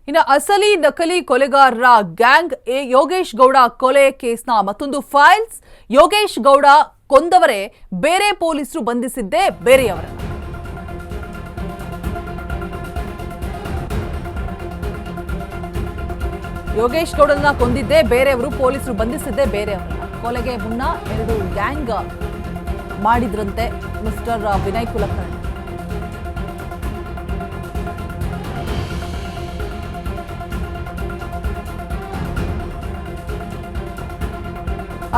ಇನ್ನು ಅಸಲಿ ನಕಲಿ ಕೊಲೆಗಾರರ ಗ್ಯಾಂಗ್ ಯೋಗೇಶ್ ಗೌಡ ಕೊಲೆ ಕೇಸ್ನ ಮತ್ತೊಂದು ಫೈಲ್ಸ್. ಯೋಗೇಶ್ ಗೌಡ ಕೊಂದವರೇ ಬೇರೆ ಪೊಲೀಸರು ಬಂಧಿಸಿದ್ದೇ ಬೇರೆಯವರನ್ನ. ಯೋಗೇಶ್ ಗೌಡನ್ನ ಕೊಂದಿದ್ದೇ ಬೇರೆಯವರು, ಪೊಲೀಸರು ಬಂಧಿಸಿದ್ದೇ ಬೇರೆಯವರನ್ನ. ಕೊಲೆಗೆ ಮುನ್ನ ಎರಡು ಗ್ಯಾಂಗ್ ಮಾಡಿದ್ರಂತೆ ಮಿಸ್ಟರ್ ವಿನಯ್ ಕುಲಕರ್ಣಿ.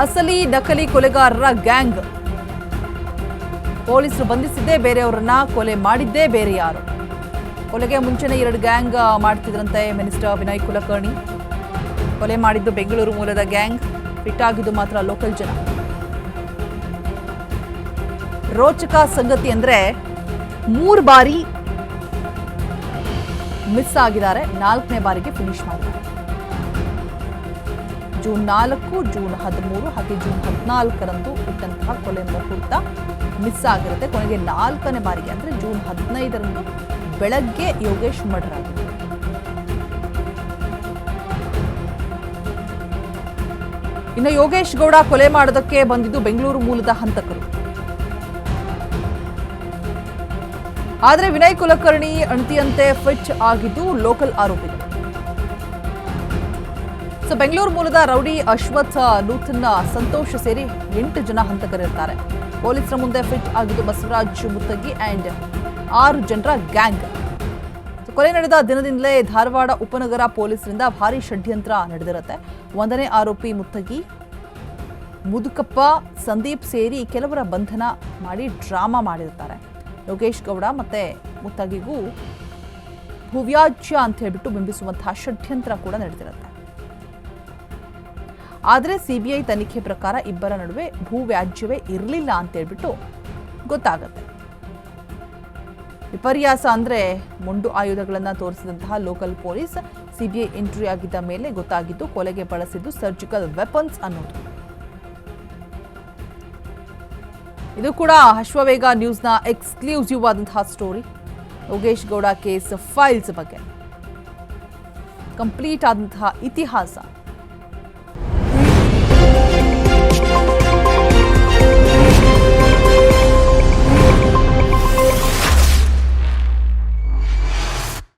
ಅಸಲಿ ನಕಲಿ ಕೊಲೆಗಾರರ ಗ್ಯಾಂಗ್. ಪೊಲೀಸರು ಬಂಧಿಸಿದ್ದೇ ಬೇರೆಯವರನ್ನ, ಕೊಲೆ ಮಾಡಿದ್ದೇ ಬೇರೆ ಯಾರು. ಕೊಲೆಗೆ ಮುಂಚೆನೇ ಎರಡು ಗ್ಯಾಂಗ್ ಮಾಡ್ತಿದ್ರಂತೆ ಮಿನಿಸ್ಟರ್ ವಿನಯ್ ಕುಲಕರ್ಣಿ. ಕೊಲೆ ಮಾಡಿದ್ದು ಬೆಂಗಳೂರು ಮೂಲದ ಗ್ಯಾಂಗ್, ಫಿಟ್ ಆಗಿದ್ದು ಮಾತ್ರ ಲೋಕಲ್ ಜನ. ರೋಚಕ ಸಂಗತಿ ಅಂದ್ರೆ 3 ಬಾರಿ ಮಿಸ್ ಆಗಿದ್ದಾರೆ, 4ನೇ ಬಾರಿಗೆ ಫಿನಿಶ್ ಮಾಡಿದ್ದಾರೆ. ಜೂನ್ 4, ಜೂನ್ 13 ಹಾಗೆ ಜೂನ್ 14ರಂದು ಇಟ್ಟಂತಹ ಕೊಲೆ ಮುಹೂರ್ತ ಮಿಸ್ ಆಗಿರುತ್ತೆ. ಕೊನೆಗೆ 4ನೇ ಬಾರಿಗೆ ಅಂದ್ರೆ ಜೂನ್ 15ರಂದು ಬೆಳಗ್ಗೆ ಯೋಗೇಶ್ ಮರ್ಡರ್ ಆಗಿದೆ. ಇನ್ನು ಯೋಗೇಶ್ ಗೌಡ ಕೊಲೆ ಮಾಡೋದಕ್ಕೆ ಬಂದಿದ್ದು ಬೆಂಗಳೂರು ಮೂಲದ ಹಂತಕರು. ಆದರೆ ವಿನಯ್ ಕುಲಕರ್ಣಿ ಅಣತಿಯಂತೆ ಫಿಟ್ ಆಗಿದ್ದು ಲೋಕಲ್ ಆರೋಪಿಗಳು. ಬೆಂಗಳೂರು ಮೂಲದ ರೌಡಿ ಅಶ್ವಥ್, ನೂತನ್, ಸಂತೋಷ್ ಸೇರಿ 8 ಜನ ಹಂತಕರಿರ್ತಾರೆ. ಪೊಲೀಸರ ಮುಂದೆ ಫಿಟ್ ಆಗಿದ್ದು ಬಸವರಾಜ್ ಮುತ್ತಗಿ ಅಂಡ್ 6 ಜನರ ಗ್ಯಾಂಗ್. ಕೊಲೆ ನಡೆದ ದಿನದಿಂದಲೇ ಧಾರವಾಡ ಉಪನಗರ ಪೊಲೀಸರಿಂದ ಭಾರಿ ಷಡ್ಯಂತ್ರ ನಡೆದಿರುತ್ತೆ. 1ನೇ ಆರೋಪಿ ಮುತ್ತಗಿ, ಮುದುಕಪ್ಪ, ಸಂದೀಪ್ ಸೇರಿ ಕೆಲವರ ಬಂಧನ ಮಾಡಿ ಡ್ರಾಮಾ ಮಾಡಿರ್ತಾರೆ. ಯೋಗೇಶ್ ಗೌಡ ಮತ್ತೆ ಮುತ್ತಗಿಗೂ ಭೂವ್ಯಾಜ್ಯ ಅಂತ ಹೇಳ್ಬಿಟ್ಟು ಬಿಂಬಿಸುವಂತಹ ಷಡ್ಯಂತ್ರ ಕೂಡ ನಡೆದಿರುತ್ತೆ. ಆದರೆ ಸಿಬಿಐ ತನಿಖೆ ಪ್ರಕಾರ ಇಬ್ಬರ ನಡುವೆ ಭೂವ್ಯಾಜ್ಯವೇ ಇರಲಿಲ್ಲ ಅಂತ ಹೇಳ್ಬಿಟ್ಟು ಗೊತ್ತಾಗುತ್ತೆ. ವಿಪರ್ಯಾಸ ಅಂದ್ರೆ ಮೊಂಡು ಆಯುಧಗಳನ್ನು ತೋರಿಸಿದಂತಹ ಲೋಕಲ್ ಪೊಲೀಸ್ ಸಿಬಿಐ ಎಂಟ್ರಿ ಆಗಿದ್ದ ಮೇಲೆ ಗೊತ್ತಾಗಿದ್ದು ಕೊಲೆಗೆ ಬಳಸಿದ್ದು ಸರ್ಜಿಕಲ್ ವೆಪನ್ಸ್ ಅನ್ನೋದು. ಇದು ಕೂಡ ಅಶ್ವವೇಗ ನ್ಯೂಸ್ನ ಎಕ್ಸ್ಕ್ಲೂಸಿವ್ ಆದಂತಹ story. Yogesh Gowda case files ಬಗ್ಗೆ ಕಂಪ್ಲೀಟ್ ಆದಂತಹ ಇತಿಹಾಸ